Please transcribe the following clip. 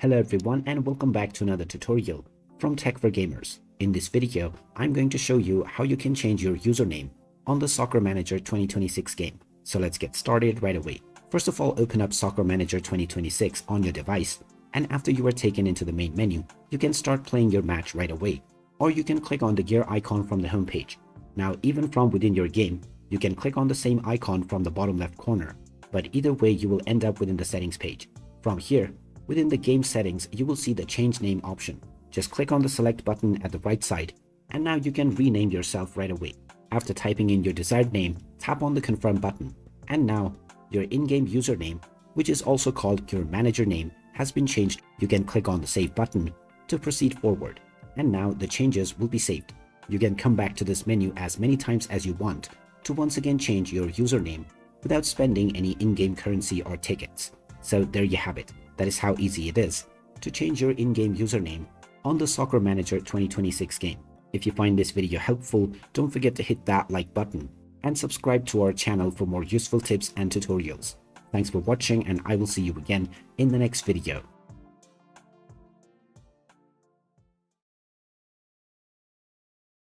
Hello everyone and welcome back to another tutorial from Tech for Gamers. In this video, I'm going to show you how you can change your username on the Soccer Manager 2026 game. So let's get started right away. First of all, open up Soccer Manager 2026 on your device, and after you are taken into the main menu, you can start playing your match right away. Or you can click on the gear icon from the homepage. Now, even from within your game, you can click on the same icon from the bottom left corner, but either way you will end up within the settings page. From here, within the game settings, you will see the change name option. Just click on the select button at the right side, and now you can rename yourself right away. After typing in your desired name, tap on the confirm button, and now your in-game username, which is also called your manager name, has been changed. You can click on the save button to proceed forward, and now the changes will be saved. You can come back to this menu as many times as you want to once again change your username without spending any in-game currency or tickets. So there you have it. That is how easy it is to change your in-game username on the Soccer Manager 2026 game. If you find this video helpful, don't forget to hit that like button and subscribe to our channel for more useful tips and tutorials. Thanks for watching, and I will see you again in the next video.